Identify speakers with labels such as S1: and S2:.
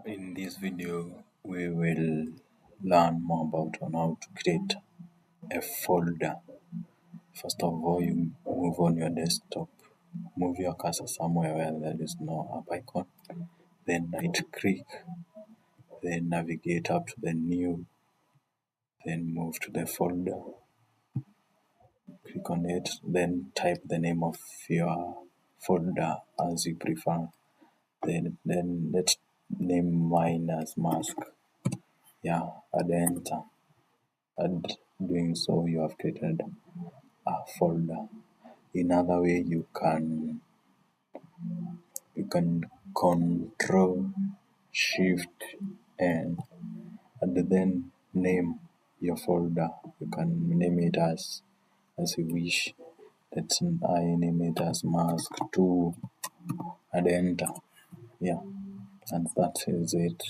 S1: In this video, we will learn more about on how to create a folder. First of all, you move on your desktop, move your cursor somewhere where there is no app icon, then right click, then navigate up to the new, then move to the folder, click on it, then type the name of your folder as you prefer. Then let's name mine as mask. Add enter. And doing so, you have created a folder. Another way you can control shift and then name your folder. You can name it as you wish. I name it as mask 2 and enter. And that is it.